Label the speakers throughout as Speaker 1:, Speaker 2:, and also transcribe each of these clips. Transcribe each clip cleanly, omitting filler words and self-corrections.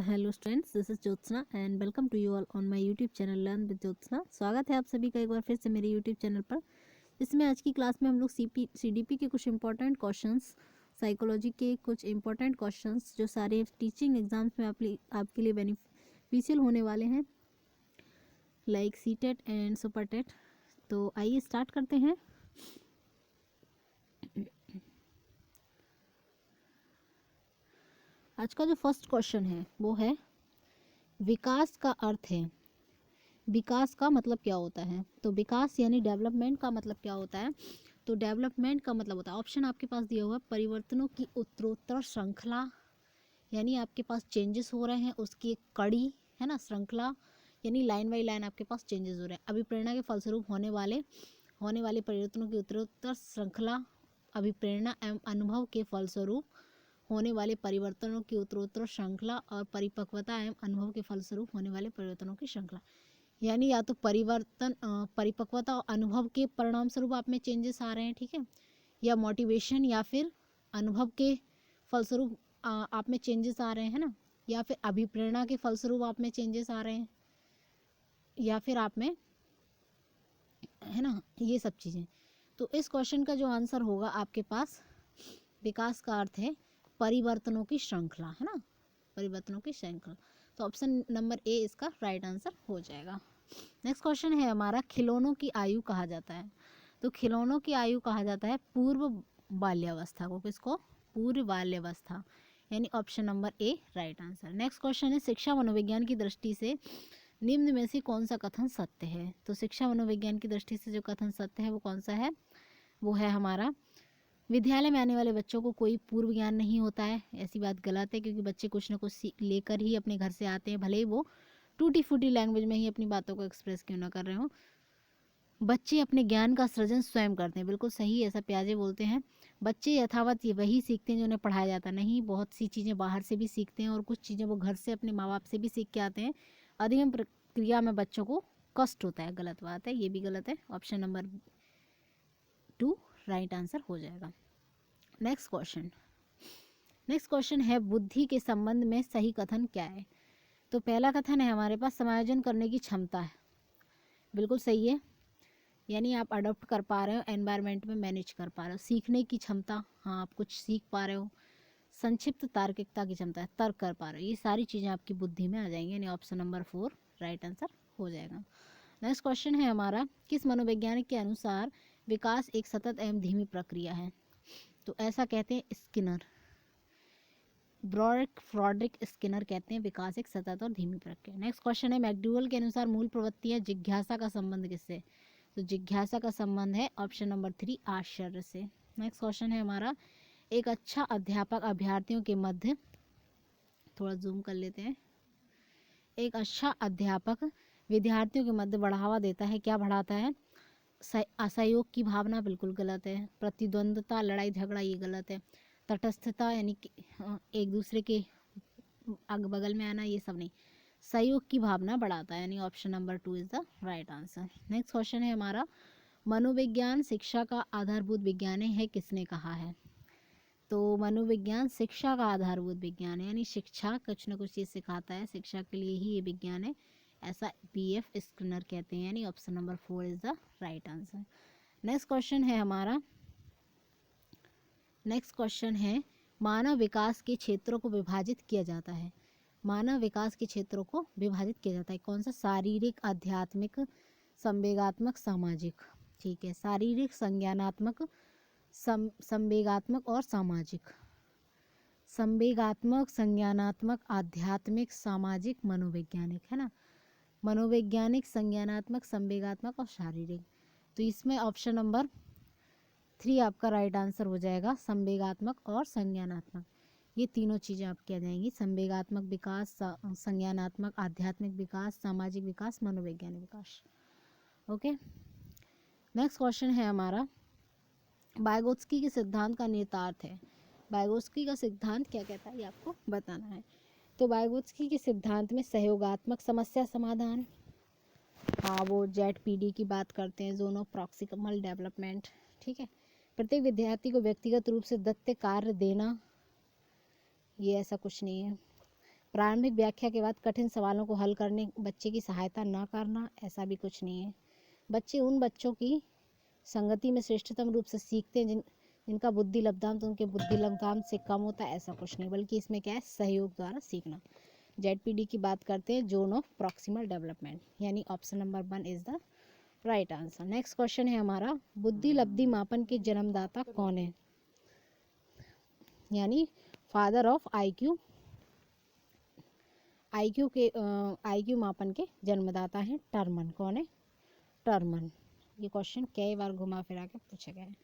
Speaker 1: Hello students, this is Jyotsna and welcome to you all on my YouTube channel learn with Jyotsna. स्वागत है आप सभी का एक बार फिर से मेरे यूट्यूब चैनल पर। इसमें आज की क्लास में हम लोग सीडीपी के कुछ इंपॉर्टेंट क्वेश्चंस, साइकोलॉजी के कुछ इंपॉर्टेंट क्वेश्चंस जो सारे टीचिंग एग्जाम्स में आपके लिए बेनिफिशियल होने वाले हैं, like CTET and super TET. तो आइए स्टार्ट करते हैं। आज का जो फर्स्ट क्वेश्चन है वो है, विकास का अर्थ है। विकास का मतलब क्या होता है? तो विकास यानी डेवलपमेंट का मतलब क्या होता है? तो डेवलपमेंट का मतलब होता है, ऑप्शन आपके पास दिया हुआ है, परिवर्तनों की उत्तरोत्तर श्रृंखला, यानी आपके पास चेंजेस हो रहे हैं उसकी एक कड़ी, है ना। श्रृंखला यानी लाइन बाई लाइन आपके पास चेंजेस हो रहे हैं। अभिप्रेरणा के फलस्वरूप होने वाले परिवर्तनों की उत्तरोत्तर श्रृंखला, अभिप्रेरणा एवं अनुभव के फलस्वरूप होने वाले परिवर्तनों की उत्तरोत्तर श्रृंखला, और परिपक्वता एवं अनुभव के फलस्वरूप होने वाले परिवर्तनों की श्रृंखला। यानी या तो परिपक्वता और अनुभव के परिणाम स्वरूप आप में चेंजेस आ रहे हैं, ठीक है, या मोटिवेशन या फिर अनुभव के फलस्वरूप आप में चेंजेस आ रहे हैं ना, या फिर अभिप्रेरणा के फलस्वरूप आप में चेंजेस आ रहे हैं, या फिर आप में, है ना, ये सब चीज़ें। तो इस क्वेश्चन का जो आंसर होगा आपके पास, विकास का अर्थ है परिवर्तनों की श्रृंखला, है ना, परिवर्तनों की श्रृंखला। तो ऑप्शन नंबर ए इसका राइट आंसर हो जाएगा। नेक्स्ट क्वेश्चन है हमारा, खिलौनों की आयु कहा जाता है। तो खिलौनों की आयु कहा जाता है पूर्व बाल्यावस्था को। किसको? पूर्व बाल्यावस्था, यानी option number A right answer. Next question है, शिक्षा मनोविज्ञान की दृष्टि से निम्न में से कौन सा कथन सत्य है? तो शिक्षा मनोविज्ञान की दृष्टि से जो कथन सत्य है वो कौन सा है? वो है हमारा, विद्यालय में आने वाले बच्चों को कोई पूर्व ज्ञान नहीं होता है। ऐसी बात गलत है, क्योंकि बच्चे कुछ ना कुछ सीख लेकर ही अपने घर से आते हैं, भले ही वो टूटी फूटी लैंग्वेज में ही अपनी बातों को एक्सप्रेस क्यों ना कर रहे हो। बच्चे अपने ज्ञान का सृजन स्वयं करते हैं, बिल्कुल सही, ऐसा प्याजे बोलते हैं। बच्चे यथावत ये वही सीखते हैं जो उन्हें पढ़ाया जाता नहीं, बहुत सी चीज़ें बाहर से भी सीखते हैं और कुछ चीज़ें वो घर से अपने माँ बाप से भी सीख के आते हैं। अधिगम प्रक्रिया में बच्चों को कष्ट होता है, गलत बात है, ये भी गलत है। ऑप्शन नंबर 2 राइट आंसर हो जाएगा। नेक्स्ट क्वेश्चन है, बुद्धि के संबंध में सही कथन क्या है? तो पहला कथन है हमारे पास, समायोजन करने की क्षमता है, बिल्कुल सही है, यानी आप अडॉप्ट कर पा रहे हो, एनवायरनमेंट में मैनेज कर पा रहे हो। सीखने की क्षमता, हाँ आप कुछ सीख पा रहे हो। संक्षिप्त तार्किकता की क्षमता है, तर्क कर पा रहे हो। ये सारी चीज़ें आपकी बुद्धि में आ जाएंगी, यानी ऑप्शन नंबर 4 राइट आंसर हो जाएगा। नेक्स्ट क्वेश्चन है हमारा, किस मनोवैज्ञानिक के अनुसार विकास एक सतत एवं धीमी प्रक्रिया है? तो ऐसा कहते हैं स्किनर, फ्रॉडरिक स्किनर कहते हैं विकास एक सतत और धीमी प्रक्रिया। नेक्स्ट क्वेश्चन है, मैकडूगल के अनुसार मूल प्रवृत्ति है जिज्ञासा का संबंध किससे? तो जिज्ञासा का संबंध है ऑप्शन नंबर 3 आश्चर्य से। नेक्स्ट क्वेश्चन है हमारा, एक अच्छा अध्यापक अभ्यर्थियों के मध्य, थोड़ा जूम कर लेते हैं, एक अच्छा अध्यापक विद्यार्थियों के मध्य बढ़ावा देता है, क्या बढ़ाता है? असहयोग की भावना, बिल्कुल गलत है। प्रतिद्वंद्वता, लड़ाई झगड़ा, ये गलत है। तटस्थता यानी कि एक दूसरे के अग बगल में आना, ये सब नहीं। सहयोग की भावना बढ़ाता है, यानी option number 2 is the right answer. Next question है हमारा, मनोविज्ञान शिक्षा का आधारभूत विज्ञान है, किसने कहा है? तो मनोविज्ञान शिक्षा का आधारभूत विज्ञान है, यानी शिक्षा कुछ ना कुछ चीज़ सिखाता है, शिक्षा के लिए ही ये विज्ञान है, ऐसा BF स्किनर कहते हैं, यानी option number 4 is the right answer. Next question है, मानव विकास के क्षेत्रों को विभाजित किया जाता है। मानव विकास के क्षेत्रों को विभाजित किया जाता है, कौन सा? शारीरिक, आध्यात्मिक, संवेगात्मक, सामाजिक। ठीक है, शारीरिक, संज्ञानात्मक, संवेगात्मक और सामाजिक। संवेगात्मक, संज्ञानात्मक, आध्यात्मिक, सामाजिक, मनोवैज्ञानिक, है ना। मनोवैज्ञानिक, संज्ञानात्मक, संवेगात्मक और शारीरिक। तो इसमें ऑप्शन नंबर 3 आपका राइट आंसर हो जाएगा, संवेगात्मक और संज्ञानात्मक। ये तीनों चीज़ें आपकी आ जाएंगी, संवेगात्मक विकास, संज्ञानात्मक, आध्यात्मिक विकास, सामाजिक विकास, मनोवैज्ञानिक विकास। ओके। नेक्स्ट क्वेश्चन है हमारा, वाइगोत्स्की के सिद्धांत का निहितार्थ है। वाइगोत्स्की का सिद्धांत क्या कहता है, ये आपको बताना है। तो वाइगोत्स्की के सिद्धांत में सहयोगात्मक समस्या समाधान, हाँ वो ZPD की बात करते हैं, जोन ऑफ प्रॉक्सिमल डेवलपमेंट, ठीक है। प्रत्येक विद्यार्थी को व्यक्तिगत रूप से दत्त कार्य देना, ये ऐसा कुछ नहीं है। प्रारंभिक व्याख्या के बाद कठिन सवालों को हल करने बच्चे की सहायता ना करना, ऐसा भी कुछ नहीं है। बच्चे उन बच्चों की संगति में श्रेष्ठतम रूप से सीखते हैं जिनका बुद्धि लब्धांत उनके बुद्धि लब्धांत से कम होता है, ऐसा कुछ नहीं, बल्कि इसमें क्या है, सहयोग द्वारा सीखना। ZPD की बात करते हैं, जोन ऑफ प्रॉक्सिमल डेवलपमेंट, यानी option number 1 is the right answer. Next question है हमारा, बुद्धि लब्धि मापन के जन्मदाता कौन है, यानी फादर ऑफ IQ मापन के जन्मदाता हैं टर्मन। कौन है? टर्मन। ये क्वेश्चन कई बार घुमा फिरा के पूछा गया है।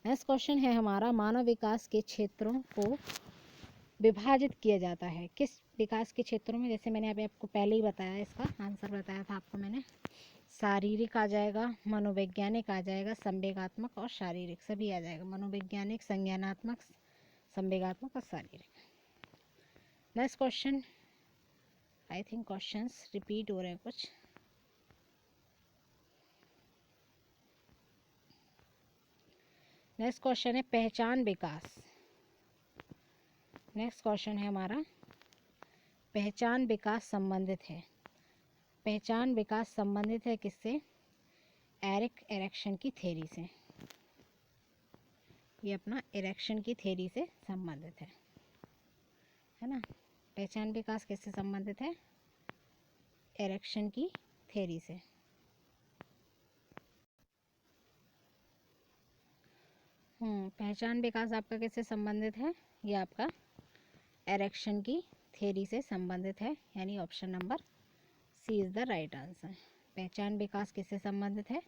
Speaker 1: नेक्स्ट क्वेश्चन है हमारा, मानव विकास के क्षेत्रों को विभाजित किया जाता है किस विकास के क्षेत्रों में? जैसे मैंने अभी आपको पहले ही बताया, इसका आंसर बताया था आपको मैंने। शारीरिक आ जाएगा, मनोवैज्ञानिक आ जाएगा, संवेगात्मक और शारीरिक, सभी आ जाएगा। मनोवैज्ञानिक, संज्ञानात्मक, संवेगात्मक और शारीरिक। Next question, I think questions repeat हो रहे हैं कुछ। नेक्स्ट क्वेश्चन है पहचान विकास। नेक्स्ट क्वेश्चन है हमारा, पहचान विकास संबंधित है। पहचान विकास संबंधित है किससे? एरिक एरिक्सन की थ्योरी से। ये अपना एरिक्सन की थ्योरी से संबंधित है ना। पहचान विकास किससे संबंधित है? एरिक्सन की थ्योरी से। पहचान विकास आपका किससे संबंधित है? ये आपका एरिक्सन की थ्योरी से संबंधित है, यानी option number C is the right answer. पहचान विकास किससे संबंधित है?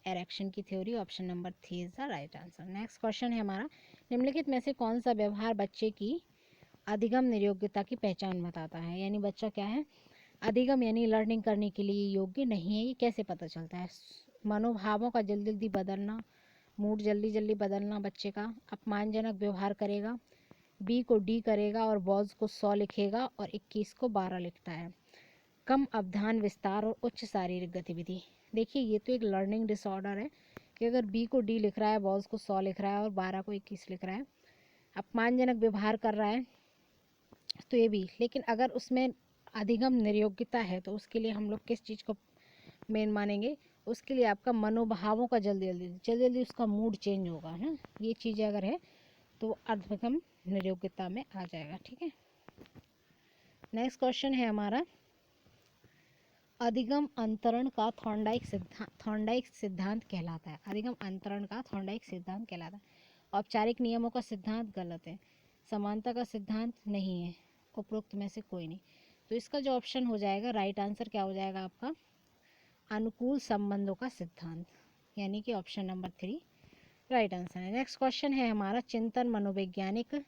Speaker 1: एरिक्सन की theory, option number 3 is the right answer. Next question है हमारा, निम्नलिखित में से कौन सा व्यवहार बच्चे की अधिगम नियोग्यता की पहचान बताता है? यानी बच्चा क्या है, अधिगम यानी लर्निंग करने के लिए योग्य नहीं है। ये कैसे पता चलता है? मनोभावों का जल्दी जल्दी बदलना, मूड जल्दी जल्दी बदलना बच्चे का, अपमानजनक व्यवहार करेगा, B को D करेगा और बॉज को 100 लिखेगा और 21 को 12 लिखता है, कम अवधान विस्तार और उच्च शारीरिक गतिविधि। देखिए ये तो एक लर्निंग डिसऑर्डर है कि अगर B को D लिख रहा है, बॉज को 100 लिख रहा है और 12 को 21 लिख रहा है, अपमानजनक व्यवहार कर रहा है, तो ये भी। लेकिन अगर उसमें अधिगम निर्योग्यता है तो उसके लिए हम लोग किस चीज़ को मेन मानेंगे? उसके लिए आपका मनोभावों का जल्दी जल्दी उसका मूड चेंज होगा, है ना। ये चीज़ें अगर है तो अधिगम निर्योग्यता में आ जाएगा, ठीक है। नेक्स्ट क्वेश्चन है हमारा, अधिगम अंतरण का थॉर्नडाइक सिद्धांत कहलाता है। अधिगम अंतरण का थॉर्नडाइक सिद्धांत कहलाता है। औपचारिक नियमों का सिद्धांत गलत है, समानता का सिद्धांत नहीं है, उपरोक्त में से कोई नहीं। तो इसका जो ऑप्शन हो जाएगा, राइट आंसर क्या हो जाएगा आपका? अनुकूल संबंधों का सिद्धांत, यानी कि ऑप्शन नंबर 3 राइट आंसर है। नेक्स्ट क्वेश्चन है हमारा, चिंतन मनोवैज्ञानिक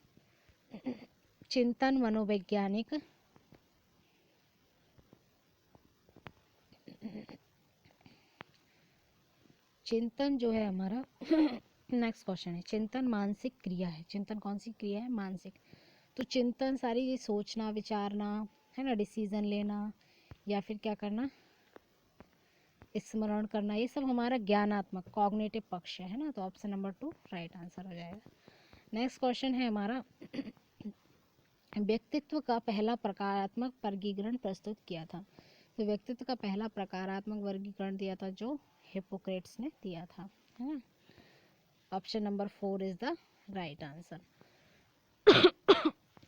Speaker 1: चिंतन जो है हमारा नेक्स्ट क्वेश्चन है, चिंतन मानसिक क्रिया है। चिंतन कौन सी क्रिया है? मानसिक। तो चिंतन सारी ये सोचना, विचारना, है ना, डिसीजन लेना या फिर क्या करना, स्मरण करना, ये सब हमारा ज्ञानात्मक कॉग्निटिव पक्ष है ना। तो ऑप्शन नंबर 2 राइट आंसर हो जाएगा। नेक्स्ट क्वेश्चन है हमारा, व्यक्तित्व का पहला प्रकारात्मक वर्गीकरण प्रस्तुत किया था। तो व्यक्तित्व का पहला प्रकारात्मक वर्गीकरण दिया था जो हिप्पोक्रेट्स ने दिया था, है ना। Option number 4 is the right answer.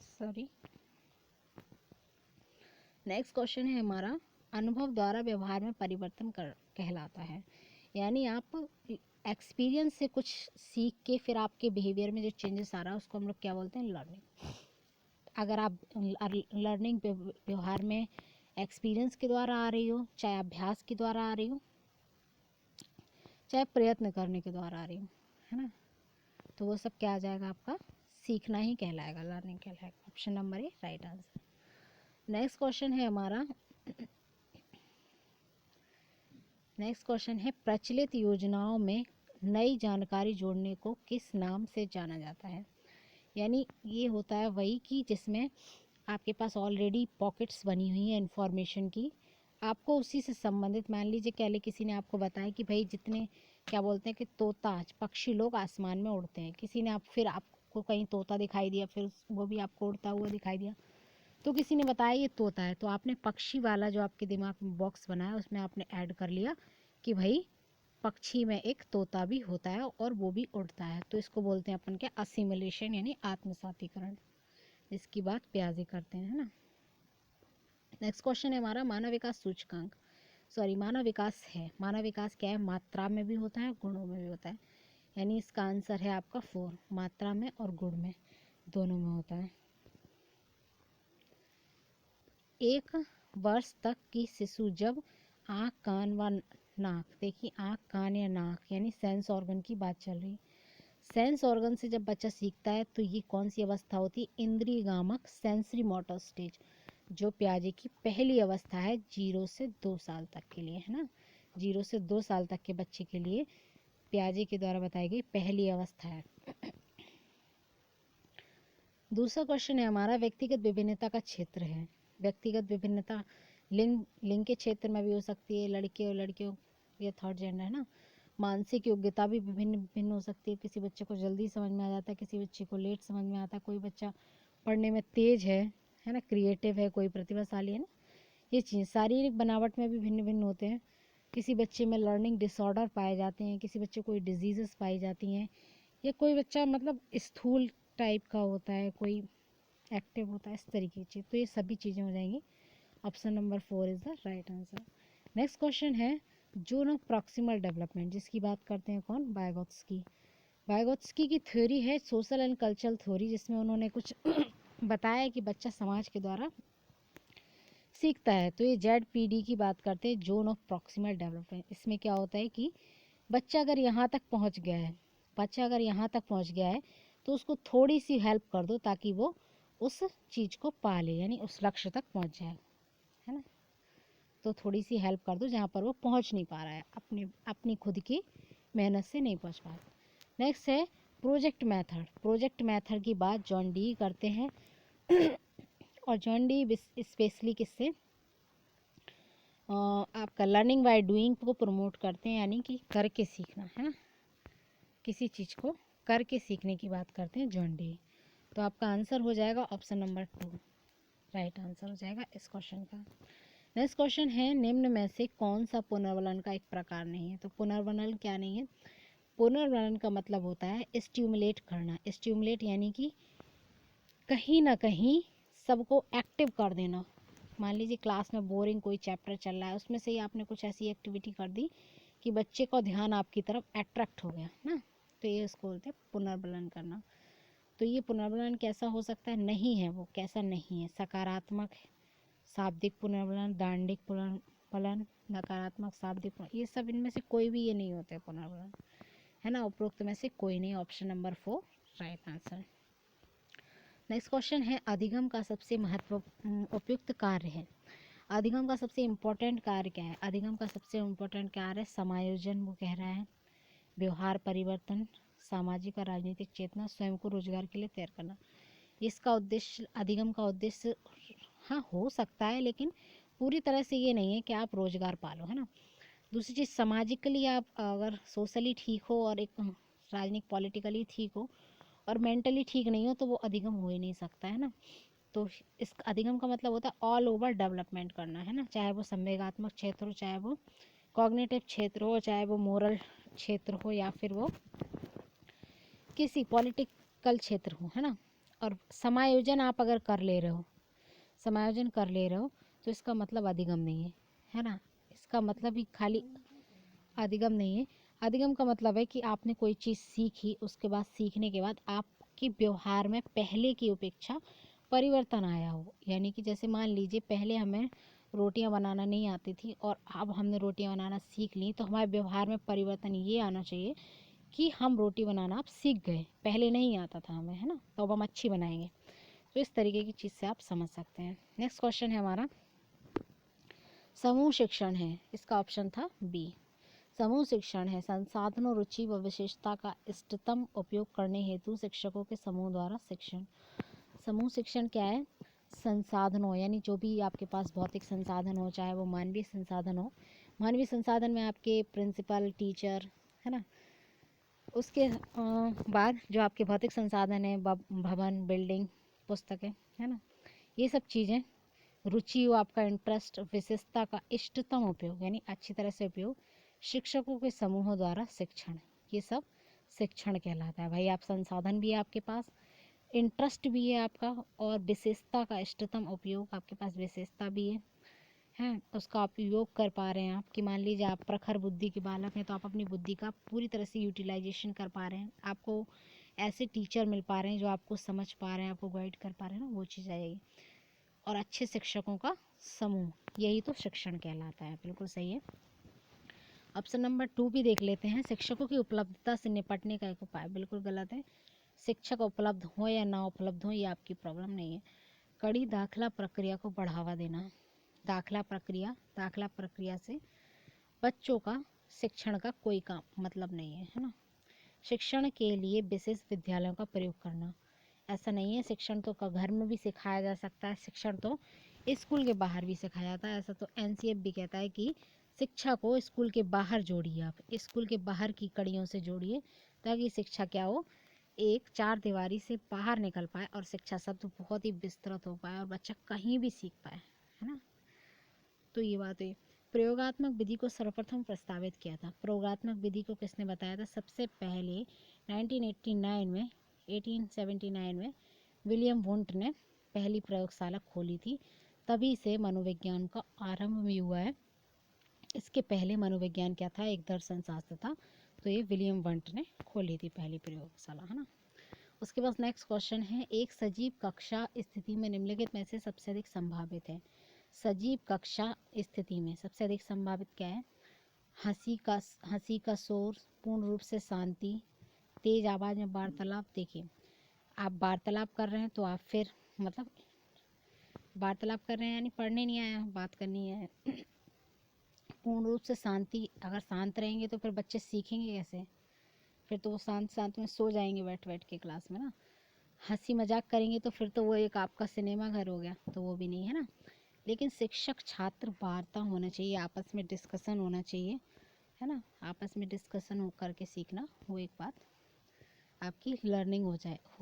Speaker 1: Sorry. Next question है हमारा, अनुभव द्वारा व्यवहार में परिवर्तन कहलाता है। यानी आप एक्सपीरियंस से कुछ सीख के फिर आपके बिहेवियर में जो चेंजेस आ रहा है उसको हम लोग क्या बोलते हैं? लर्निंग। अगर आप लर्निंग व्यवहार में एक्सपीरियंस के द्वारा आ रही हो, चाहे अभ्यास के द्वारा आ रही हो, चाहे प्रयत्न करने के द्वारा आ रही हो, है ना, तो वो सब क्या आ जाएगा? आपका सीखना ही कहलाएगा, लर्निंग कहलाएगा। Option number A right answer. Next question है हमारा, नेक्स्ट क्वेश्चन है, प्रचलित योजनाओं में नई जानकारी जोड़ने को किस नाम से जाना जाता है? यानी ये होता है वही कि जिसमें आपके पास ऑलरेडी पॉकेट्स बनी हुई हैं इन्फॉर्मेशन की, आपको उसी से संबंधित, मान लीजिए पहले किसी ने आपको बताया कि भाई जितने क्या बोलते हैं कि तोता, पक्षी लोग आसमान में उड़ते हैं, किसी ने फिर आपको कहीं तोता दिखाई दिया, फिर वो भी आपको उड़ता हुआ दिखाई दिया, तो किसी ने बताया ये तोता है, तो आपने पक्षी वाला जो आपके दिमाग में बॉक्स बनाया उसमें आपने ऐड कर लिया कि भाई पक्षी में एक तोता भी होता है और वो भी उड़ता है। तो इसको बोलते हैं अपन क्या, असिमिलेशन यानी आत्मसातीकरण, जिसकी बात प्याजे करते हैं, है ना। नेक्स्ट क्वेश्चन है हमारा मानव विकास सूचकांक, सॉरी मानव विकास है। मानव विकास क्या है, मात्रा में भी होता है गुणों में भी होता है, यानी इसका आंसर है आपका 4, मात्रा में और गुण में दोनों में होता है। 1 वर्ष तक की शिशु जब आँख कान व नाक, देखिए आँख कान या नाक यानी सेंस ऑर्गन की बात चल रही, सेंस ऑर्गन से जब बच्चा सीखता है तो ये कौन सी अवस्था होती है, इंद्रिय गामक सेंसरी मोटर स्टेज, जो प्याजे की पहली अवस्था है 0 से 2 साल तक के लिए, है ना। 0 से 2 साल तक के बच्चे के लिए प्याजे के द्वारा बताई गई पहली अवस्था है। दूसरा क्वेश्चन है हमारा व्यक्तिगत विभिन्नता का क्षेत्र है। व्यक्तिगत विभिन्नता लिंग के क्षेत्र में भी हो सकती है, लड़के और लड़कियों, ये थर्ड जेंडर है ना। मानसिक योग्यता भी विभिन्न विभिन्न हो सकती है, किसी बच्चे को जल्दी समझ में आ जाता है, किसी बच्चे को लेट समझ में आता है, कोई बच्चा पढ़ने में तेज है ना, क्रिएटिव है, कोई प्रतिभाशाली है ना। ये चीज़ शारीरिक बनावट में भी भिन्न भिन्न होते हैं, किसी बच्चे में लर्निंग डिसऑर्डर पाए जाते हैं, किसी बच्चे को कोई डिजीज़ेस पाई जाती हैं, या कोई बच्चा मतलब स्थूल टाइप का होता है, कोई एक्टिव होता है, इस तरीके की चीज़। तो ये सभी चीज़ें हो जाएंगी, option number 4 is the right answer. Next question है जोन प्रॉक्सिमल डेवलपमेंट, जिसकी बात करते हैं कौन, वाइगोत्स्की। वाइगोत्स्की की थ्योरी है सोशल एंड कल्चरल थ्योरी, जिसमें उन्होंने कुछ बताया कि बच्चा समाज के द्वारा सीखता है। तो ये ZPD की बात करते हैं, जोन ऑफ प्रॉक्सिमल डेवलपमेंट। इसमें क्या होता है कि बच्चा अगर यहाँ तक पहुँच गया है, बच्चा अगर यहाँ तक पहुँच गया है तो उसको थोड़ी सी हेल्प कर दो ताकि वो उस चीज़ को पा ले, यानी उस लक्ष्य तक पहुँच जाए, है ना। तो थोड़ी सी हेल्प कर दो जहाँ पर वो पहुँच नहीं पा रहा है, अपनी खुद की मेहनत से नहीं पहुँच पा रहा। नेक्स्ट है प्रोजेक्ट मेथड। प्रोजेक्ट मेथड की बात जॉन डी करते हैं और जॉन डी स्पेशली किससे, आपका लर्निंग बाय डूइंग को प्रमोट करते हैं, यानी कि करके सीखना, है ना, किसी चीज़ को करके सीखने की बात करते हैं जॉन डी। तो आपका आंसर हो जाएगा ऑप्शन नंबर 2, राइट आंसर हो जाएगा इस क्वेश्चन का। नेक्स्ट क्वेश्चन है निम्न में से कौन सा पुनर्वलन का एक प्रकार नहीं है। तो पुनर्वलन क्या नहीं है, पुनर्वलन का मतलब होता है स्टिमुलेट करना। स्टिमुलेट यानी कि कहीं ना कहीं सबको एक्टिव कर देना। मान लीजिए क्लास में बोरिंग कोई चैप्टर चल रहा है, उसमें से ही आपने कुछ ऐसी एक्टिविटी कर दी कि बच्चे का ध्यान आपकी तरफ अट्रैक्ट हो गया ना, तो ये उसको बोलते हैं पुनर्वलन करना। तो ये पुनर्वलन कैसा हो सकता है, नहीं है, वो कैसा नहीं है, सकारात्मक है, शाब्दिक पुनर्वलन, दांडिक पुनर्वलन, नकारात्मक शाब्दिक, ये सब इनमें से कोई भी ये नहीं होते पुनर्वलन, है ना, उपरोक्त में से कोई नहीं। Option number 4 right answer. Next question है अधिगम का सबसे उपयुक्त कार्य है। अधिगम का सबसे इम्पोर्टेंट कार्य क्या है, अधिगम का सबसे इम्पोर्टेंट कार्य है समायोजन, वो कह रहा है, व्यवहार परिवर्तन, सामाजिक और राजनीतिक चेतना, स्वयं को रोजगार के लिए तैयार करना। इसका उद्देश्य, अधिगम का उद्देश्य हाँ हो सकता है, लेकिन पूरी तरह से ये नहीं है कि आप रोजगार पालो, है ना। दूसरी चीज़, सामाजिकली आप अगर सोशली ठीक हो और एक राजनीतिक पॉलिटिकली ठीक हो और मेंटली ठीक नहीं हो तो वो अधिगम हो ही नहीं सकता, है ना। तो इस अधिगम का मतलब होता है ऑल ओवर डेवलपमेंट करना, है ना, चाहे वो संवेगात्मक क्षेत्र हो, चाहे वो कॉग्निटिव क्षेत्र हो, चाहे वो मोरल क्षेत्र हो, या फिर वो किसी पॉलिटिकल क्षेत्र हो, है ना। और समायोजन आप अगर कर ले रहे हो, समायोजन कर ले रहे हो तो इसका मतलब अधिगम नहीं है ना। इसका मतलब ही खाली अधिगम नहीं है। अधिगम का मतलब है कि आपने कोई चीज़ सीखी, उसके बाद सीखने के बाद आपके व्यवहार में पहले की अपेक्षा परिवर्तन आया हो। यानी कि जैसे मान लीजिए पहले हमें रोटियां बनाना नहीं आती थी और अब हमने रोटियां बनाना सीख ली, तो हमारे व्यवहार में परिवर्तन ये आना चाहिए कि हम रोटी बनाना अब सीख गए, पहले नहीं आता था हमें, है ना, तो अब हम अच्छी बनाएंगे। तो इस तरीके की चीज़ से आप समझ सकते हैं। नेक्स्ट क्वेश्चन है हमारा समूह शिक्षण है, इसका ऑप्शन था बी। समूह शिक्षण है संसाधनों, रुचि व विशेषता का इष्टतम उपयोग करने हेतु शिक्षकों के समूह द्वारा शिक्षण। समूह शिक्षण क्या है, संसाधनों यानी जो भी आपके पास भौतिक संसाधन हो, चाहे वो मानवीय संसाधन हो, मानवीय संसाधन में आपके प्रिंसिपल, टीचर, है ना, उसके बाद जो आपके भौतिक संसाधन है, भवन, बिल्डिंग, पुस्तकें, है ना, ये सब चीज़ें, रुचि हो आपका, इंटरेस्ट, विशेषता का इष्टतम उपयोग यानी अच्छी तरह से उपयोग, शिक्षकों के समूहों द्वारा शिक्षण, ये सब शिक्षण कहलाता है। भाई आप संसाधन भी है आपके पास, इंटरेस्ट भी है आपका, और विशेषता का इष्टतम उपयोग, आपके पास विशेषता भी है हैं, उसका आप उपयोग कर पा रहे हैं आप, कि मान लीजिए आप प्रखर बुद्धि के बालक हैं तो आप अपनी बुद्धि का पूरी तरह से यूटिलाइजेशन कर पा रहे हैं, आपको ऐसे टीचर मिल पा रहे हैं जो आपको समझ पा रहे हैं, आपको गाइड कर पा रहे हैं ना, वो चीज़ आएगी। और अच्छे शिक्षकों का समूह, यही तो शिक्षण कहलाता है। बिल्कुल सही है। ऑप्शन नंबर 2 भी देख लेते हैं, शिक्षकों की उपलब्धता से निपटने का एक उपाय। बिल्कुल गलत है। शिक्षक उपलब्ध हो या ना उपलब्ध हो ये आपकी प्रॉब्लम नहीं है। कड़ी दाखिला प्रक्रिया को बढ़ावा देना। दाखिला प्रक्रिया से बच्चों का शिक्षण का कोई काम मतलब नहीं है ना। शिक्षण के लिए विशेष विद्यालयों का प्रयोग करना। ऐसा नहीं है, शिक्षण तो घर में भी सिखाया जा सकता है, शिक्षण तो स्कूल के बाहर भी सिखाया जाता है। ऐसा तो एनसीएफ भी कहता है कि शिक्षा को स्कूल के बाहर जोड़िए, आप स्कूल के बाहर की कड़ियों से जोड़िए, ताकि शिक्षा क्या हो, एक चार दीवारी से बाहर निकल पाए और शिक्षा शब्द बहुत ही विस्तृत हो पाए और बच्चा कहीं भी सीख पाए, है ना। तो ये बात है। प्रयोगात्मक विधि को सर्वप्रथम प्रस्तावित किया था। प्रयोगात्मक विधि को किसने बताया था? सबसे पहले 1879 में विलियम वुंट ने पहली प्रयोगशाला खोली थी, तभी से मनोविज्ञान का आरंभ भी हुआ है। इसके पहले मनोविज्ञान क्या था? एक दर्शन शास्त्र था, तो ये विलियम वंट ने खोली थी पहली प्रयोगशाला, है ना। उसके बाद नेक्स्ट क्वेश्चन है, एक सजीव कक्षा स्थिति में निम्नलिखित में से सबसे अधिक संभावित है। सजीव कक्षा स्थिति में सबसे अधिक संभावित क्या है? हंसी का शोर, पूर्ण रूप से शांति, तेज आवाज़ में वार्तालाप। देखिए, आप वार्तालाप कर रहे हैं तो आप फिर मतलब वार्तालाप कर रहे हैं यानी पढ़ने नहीं आया, बात करनी है। पूर्ण रूप से शांति, अगर शांत रहेंगे तो फिर बच्चे सीखेंगे कैसे? फिर तो वो शांत में सो जाएंगे बैठ के क्लास में ना। हंसी मजाक करेंगे तो फिर तो वो एक आपका सिनेमा घर हो गया, तो वो भी नहीं, है ना। लेकिन शिक्षक छात्र वार्ता होना चाहिए, आपस में डिस्कशन होना चाहिए, है ना। आपस में डिस्कशन हो करके सीखना, वो एक बात आपकी लर्निंग हो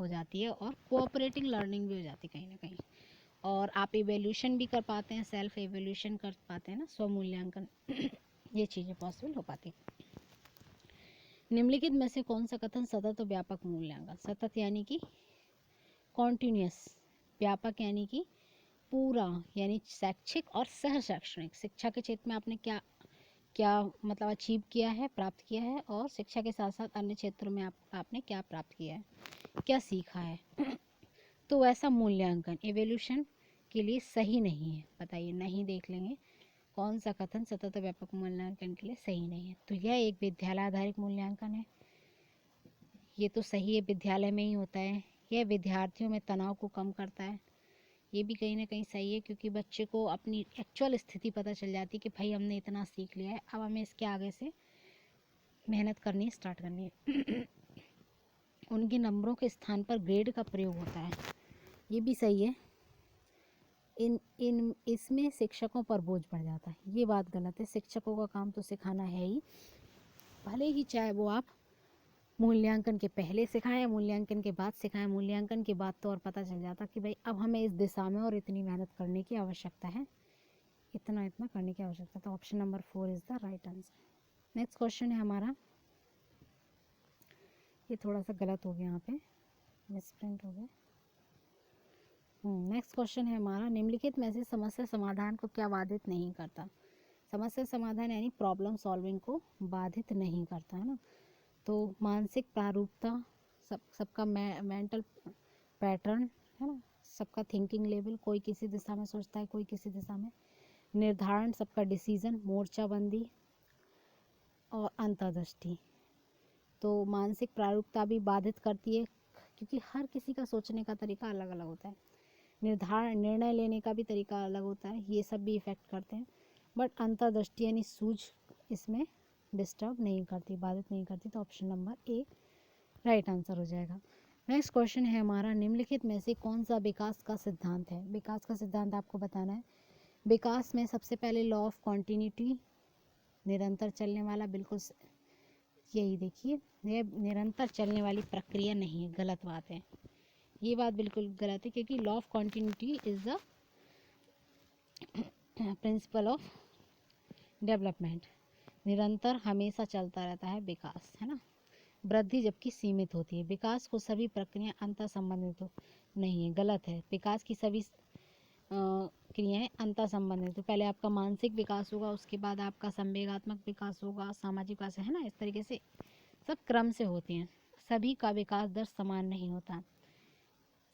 Speaker 1: जाती है, और कोऑपरेटिंग लर्निंग भी हो जाती है कहीं ना कहीं। और आप एवेल्यूशन भी कर पाते हैं, सेल्फ एवेल्यूशन कर पाते हैं ना, स्वमूल्यांकन ये चीज़ें पॉसिबल हो पाती हैं। निम्नलिखित में से कौन सा कथन सतत और व्यापक मूल्यांकन? सतत यानी कि कॉन्टिन्यूस, व्यापक यानी कि पूरा, यानी शैक्षिक और सह शैक्षणिक। शिक्षा के क्षेत्र में आपने क्या क्या मतलब अचीव किया है, प्राप्त किया है, और शिक्षा के साथ साथ अन्य क्षेत्रों में आपने क्या प्राप्त किया है, क्या सीखा है। तो वैसा मूल्यांकन एवोल्यूशन के लिए सही नहीं है। बताइए, नहीं देख लेंगे कौन सा कथन सतत व्यापक मूल्यांकन के लिए सही नहीं है। तो यह एक विद्यालय आधारित मूल्यांकन है, ये तो सही है, विद्यालय में ही होता है। यह विद्यार्थियों में तनाव को कम करता है, ये भी कहीं ना कहीं सही है, क्योंकि बच्चे को अपनी एक्चुअल स्थिति पता चल जाती है कि भाई हमने इतना सीख लिया है, अब हमें इसके आगे से मेहनत करनी स्टार्ट करनी है। उनके नंबरों के स्थान पर ग्रेड का प्रयोग होता है, ये भी सही है। इसमें शिक्षकों पर बोझ पड़ जाता है, ये बात गलत है। शिक्षकों का काम तो सिखाना है ही, भले ही चाहे वो आप मूल्यांकन के पहले सिखाएं या मूल्यांकन के बाद सिखाएं। मूल्यांकन के बाद तो और पता चल जाता कि भाई अब हमें इस दिशा में और इतनी मेहनत करने की आवश्यकता है, इतना करने की आवश्यकता। तो option number 4 is the right answer. Next question है हमारा, ये थोड़ा सा गलत हो गया, यहाँ पे मिसप्रिंट हो गया। नेक्स्ट क्वेश्चन है हमारा, निम्नलिखित में से समस्या समाधान को क्या बाधित नहीं करता? समस्या समाधान यानी प्रॉब्लम सॉल्विंग को बाधित नहीं करता, है ना। तो मानसिक प्रारूपता, सबका मेंटल पैटर्न, है ना, सबका थिंकिंग लेवल, कोई किसी दिशा में सोचता है, कोई किसी दिशा में। निर्धारण, सबका डिसीजन, मोर्चाबंदी और अंतर्दृष्टि। तो मानसिक प्रारूपता भी बाधित करती है, क्योंकि हर किसी का सोचने का तरीका अलग अलग होता है, निर्णय लेने का भी तरीका अलग होता है, ये सब भी इफ़ेक्ट करते हैं। बट अंतर्दृष्टि यानी सूझ इसमें डिस्टर्ब नहीं करती, बाधित नहीं करती। तो option number A right answer हो जाएगा। नेक्स्ट क्वेश्चन है हमारा, निम्नलिखित में से कौन सा विकास का सिद्धांत है? विकास का सिद्धांत आपको बताना है। विकास में सबसे पहले लॉ ऑफ कॉन्टिन्यूटी, निरंतर चलने वाला, बिल्कुल यही देखिए, ये निरंतर चलने वाली प्रक्रिया नहीं है, गलत बात है। ये बात बिल्कुल गलत है, क्योंकि law of continuity is the principle of development. निरंतर हमेशा चलता रहता है विकास, है ना। वृद्धि जबकि सीमित होती है। विकास को सभी प्रक्रियाएं अंतर संबंधित तो नहीं है, गलत है। विकास की सभी क्रियाएं अंतर संबंधित। तो पहले आपका मानसिक विकास होगा, उसके बाद आपका संवेगात्मक विकास होगा, सामाजिक विकास, है ना। इस तरीके से सब क्रम से होती हैं। सभी का विकास दर समान नहीं होता,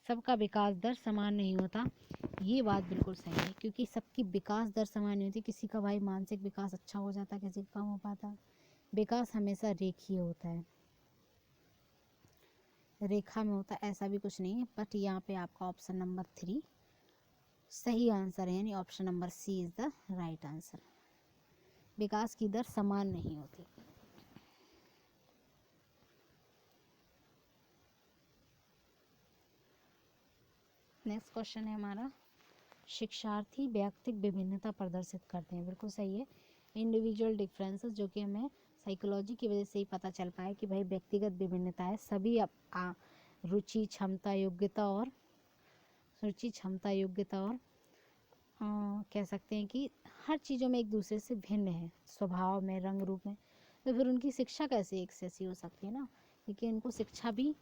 Speaker 1: सबका विकास दर समान नहीं होता, ये बात बिल्कुल सही है, क्योंकि सबकी विकास दर समान नहीं होती। किसी का भाई मानसिक विकास अच्छा हो जाता, किसी का कम हो पाता। विकास हमेशा रेखीय होता है, रेखा में होता है, ऐसा भी कुछ नहीं है। बट यहाँ पे आपका ऑप्शन नंबर 3 सही आंसर है, यानी option number C is the right answer. विकास की दर समान नहीं होती। नेक्स्ट क्वेश्चन है हमारा, शिक्षार्थी व्यक्तिक विभिन्नता प्रदर्शित करते हैं। बिल्कुल सही है, इंडिविजुअल डिफरेंसेस, जो कि हमें साइकोलॉजी की वजह से ही पता चल पाया कि भाई व्यक्तिगत विभिन्नता है। सभी रुचि क्षमता योग्यता और कह सकते हैं कि हर चीज़ों में एक दूसरे से भिन्न है, स्वभाव में, रंग रूप में। तो फिर उनकी शिक्षा कैसे एक जैसी हो सकती है ना, क्योंकि उनको शिक्षा भी,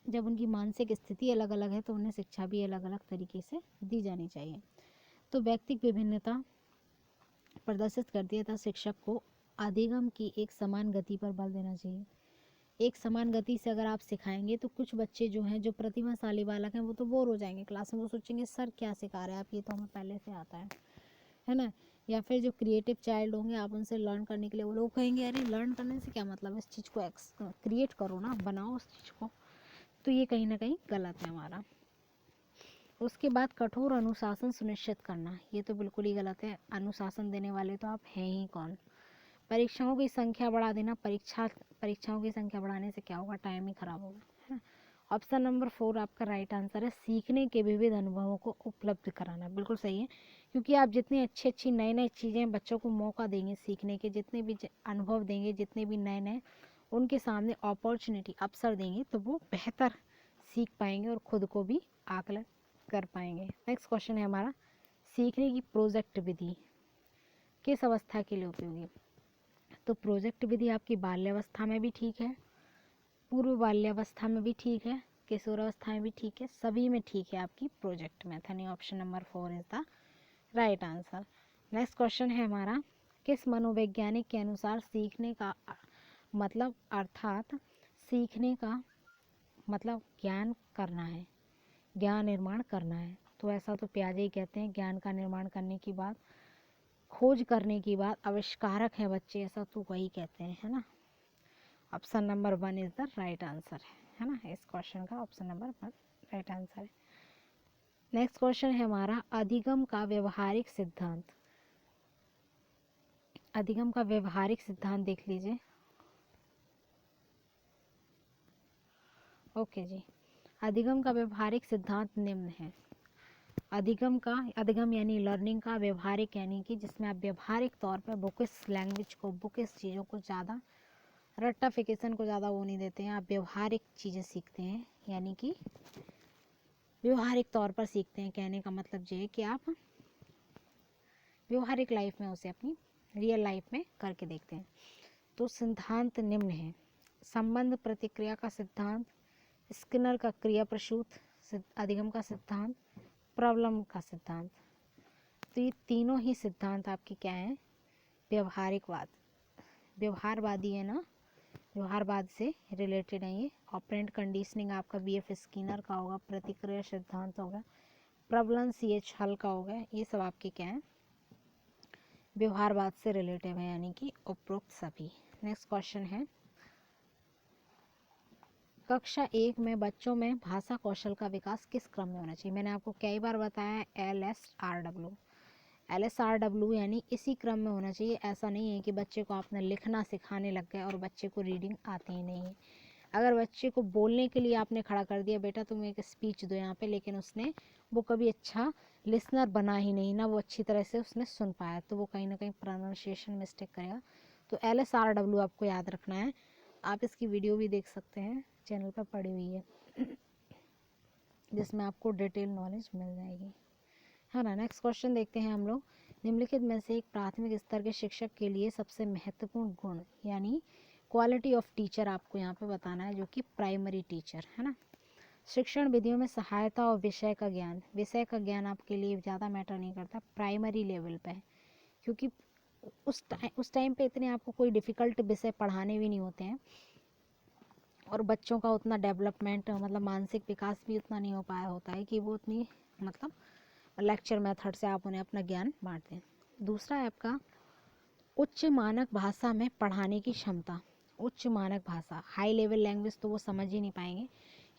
Speaker 1: जब उनकी मानसिक स्थिति अलग अलग है तो उन्हें शिक्षा भी अलग अलग तरीके से दी जानी चाहिए। तो व्यक्तिक विभिन्नता प्रदर्शित करती है, तथा शिक्षक को अधिगम की एक समान गति पर बल देना चाहिए। एक समान गति से अगर आप सिखाएंगे तो कुछ बच्चे जो हैं, जो प्रतिभाशाली बालक हैं, वो तो बोर हो जाएंगे क्लास में। वो सोचेंगे सर क्या सिखा रहे हैं आप, ये तो हमें पहले से आता है ना। या फिर जो क्रिएटिव चाइल्ड होंगे, आप उनसे लर्न करने के लिए, वो लोग कहेंगे अरे लर्न करने से क्या मतलब है, इस चीज़ को क्रिएट करो ना, बनाओ उस चीज़ को। तो ये कहीं ना कहीं गलत है हमारा। उसके बाद कठोर अनुशासन सुनिश्चित करना, ये तो बिल्कुल ही गलत है। अनुशासन देने वाले तो आप हैं ही कौन। परीक्षाओं की संख्या बढ़ा देना, परीक्षाओं की संख्या बढ़ाने से क्या होगा, टाइम ही खराब होगा, है ना। ऑप्शन नंबर 4 आपका राइट आंसर है, सीखने के विविध अनुभवों को उपलब्ध कराना। बिल्कुल सही है, क्योंकि आप जितनी अच्छी नई नई चीज़ें बच्चों को मौका देंगे सीखने के, जितने भी अनुभव देंगे, जितने भी नए नए उनके सामने अपॉर्चुनिटी, अवसर देंगे, तो वो बेहतर सीख पाएंगे और खुद को भी आकलन कर पाएंगे। नेक्स्ट क्वेश्चन है हमारा, सीखने की प्रोजेक्ट विधि किस अवस्था के लिए उपयोगी है। तो प्रोजेक्ट विधि आपकी बाल्यावस्था में भी ठीक है, पूर्व बाल्यावस्था में भी ठीक है, किशोरावस्था में भी ठीक है, सभी में ठीक है आपकी project method. Option number 4 is the right answer. Next question है हमारा, किस मनोवैज्ञानिक के अनुसार सीखने का मतलब, अर्थात सीखने का मतलब ज्ञान करना है, ज्ञान निर्माण करना है। तो ऐसा तो पियाजे ही कहते हैं, ज्ञान का निर्माण करने की बात, खोज करने की बात, आविष्कारक है बच्चे, ऐसा तो वही कहते हैं, है ना। Option number 1 is the right answer, है ना। इस क्वेश्चन का ऑप्शन नंबर 1 राइट आंसर है। नेक्स्ट क्वेश्चन है हमारा, अधिगम का व्यवहारिक सिद्धांत। अधिगम का व्यवहारिक सिद्धांत देख लीजिए। ओके जी, अधिगम का व्यवहारिक सिद्धांत निम्न है। अधिगम यानी लर्निंग का, व्यवहारिक यानी कि जिसमें आप व्यवहारिक तौर पर बुकिस लैंग्वेज को, बुकिस चीज़ों को ज़्यादा, रट्टाफिकेशन को ज़्यादा वो नहीं देते हैं, आप व्यवहारिक चीज़ें सीखते हैं, यानी कि व्यवहारिक तौर पर सीखते हैं। कहने का मतलब ये है कि आप व्यवहारिक लाइफ में उसे अपनी रियल लाइफ में करके देखते हैं। तो सिद्धांत निम्न है, संबंध प्रतिक्रिया का सिद्धांत, स्किनर का क्रिया प्रसूत, अधिगम का सिद्धांत, प्रॉब्लम का सिद्धांत। तो ये तीनों ही सिद्धांत आपके क्या हैं, व्यवहारिकवाद, व्यवहारवादी है ना, व्यवहारवाद से रिलेटेड है ये। ऑपरेंट कंडीशनिंग आपका BF स्किनर का होगा, प्रतिक्रिया सिद्धांत होगा, प्रॉब्लम CH हल का होगा, ये सब आपके क्या है, व्यवहारवाद से रिलेटेड है, यानी कि उपरोक्त सभी। नेक्स्ट क्वेश्चन है, कक्षा 1 में बच्चों में भाषा कौशल का विकास किस क्रम में होना चाहिए। मैंने आपको कई बार बताया है LSRW यानी इसी क्रम में होना चाहिए। ऐसा नहीं है कि बच्चे को आपने लिखना सिखाने लग गए और बच्चे को रीडिंग आती ही नहीं है। अगर बच्चे को बोलने के लिए आपने खड़ा कर दिया, बेटा तुम एक स्पीच दो यहाँ पे, लेकिन उसने वो कभी अच्छा लिसनर बना ही नहीं ना, वो अच्छी तरह से उसने सुन पाया, तो वो कहीं ना कहीं प्रोनाउंसिएशन मिस्टेक करेगा। तो LSRW आपको याद रखना है। आप इसकी वीडियो भी देख सकते हैं, चैनल पर पड़ी हुई है। जिसमें आपको डिटेल नॉलेज मिल जाएगी, है ना। नेक्स्ट क्वेश्चन देखते हैं हम लोग। निम्नलिखित में से एक प्राथमिक स्तर के शिक्षक के लिए सबसे महत्वपूर्ण गुण यानी क्वालिटी ऑफ टीचर आपको यहाँ पे बताना है, जो कि प्राइमरी टीचर है ना। शिक्षण विधियों में सहायता और विषय का ज्ञान। विषय का ज्ञान आपके लिए ज़्यादा मैटर नहीं करता, प्राइमरी लेवल पे है, क्योंकि उस टाइम पे इतने आपको कोई डिफ़िकल्ट विषय पढ़ाने भी नहीं होते हैं, और बच्चों का उतना डेवलपमेंट मतलब मानसिक विकास भी उतना नहीं हो पाया होता है कि वो उतनी मतलब लेक्चर मेथड से आप उन्हें अपना ज्ञान बांटते हैं। दूसरा है आपका उच्च मानक भाषा में पढ़ाने की क्षमता। उच्च मानक भाषा, हाई लेवल लैंग्वेज तो वो समझ ही नहीं पाएंगे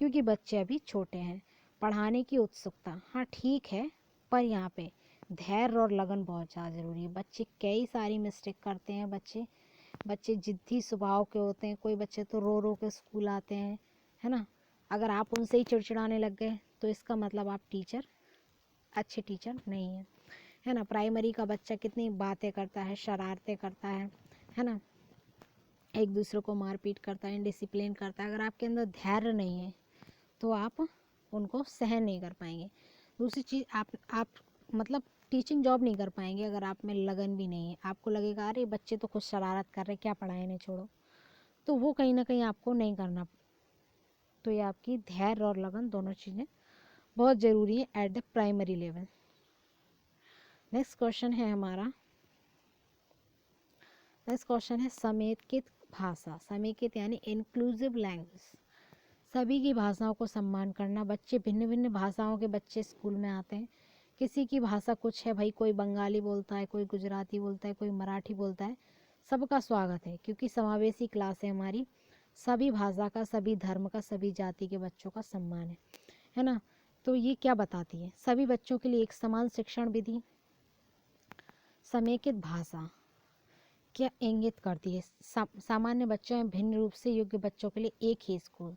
Speaker 1: क्योंकि बच्चे अभी छोटे हैं। पढ़ाने की उत्सुकता, हाँ ठीक है, पर यहाँ पे धैर्य और लगन बहुत ज़्यादा ज़रूरी है। बच्चे कई सारी मिस्टेक करते हैं, बच्चे जिद्दी स्वभाव के होते हैं। कोई बच्चे तो रो रो के स्कूल आते हैं, है ना। अगर आप उनसे ही चिड़चिड़ाने लग गए तो इसका मतलब आप अच्छे टीचर नहीं हैं, है ना। प्राइमरी का बच्चा कितनी बातें करता है, शरारतें करता है ना, एक दूसरे को मारपीट करता है, डिसिप्लिन करता है। अगर आपके अंदर धैर्य नहीं है तो आप उनको सहन नहीं कर पाएंगे। दूसरी चीज़, आप मतलब टीचिंग जॉब नहीं कर पाएंगे अगर आप में लगन भी नहीं है। आपको लगेगा अरे बच्चे तो खुद शरारत कर रहे, क्या पढ़ाए इन्हें, छोड़ो, तो वो कहीं ना कहीं आपको नहीं करना। तो ये आपकी धैर्य और लगन दोनों चीज़ें बहुत ज़रूरी है at the primary level. Next question है हमारा, नेक्स्ट क्वेश्चन है समेकित भाषा। समेकित यानी इंक्लूसिव लैंग्वेज, सभी की भाषाओं को सम्मान करना। बच्चे भिन्न भिन्न भाषाओं के बच्चे स्कूल में आते हैं, किसी की भाषा कुछ है भाई, कोई बंगाली बोलता है, कोई गुजराती बोलता है, कोई मराठी बोलता है, सबका स्वागत है क्योंकि समावेशी क्लास है हमारी। सभी भाषा का, सभी धर्म का, सभी जाति के बच्चों का सम्मान है ना। तो ये क्या बताती है, सभी बच्चों के लिए एक समान शिक्षण विधि। समेकित भाषा क्या इंगित करती है, सामान्य बच्चों में भिन्न रूप से योग्य बच्चों के लिए एक ही स्कूल।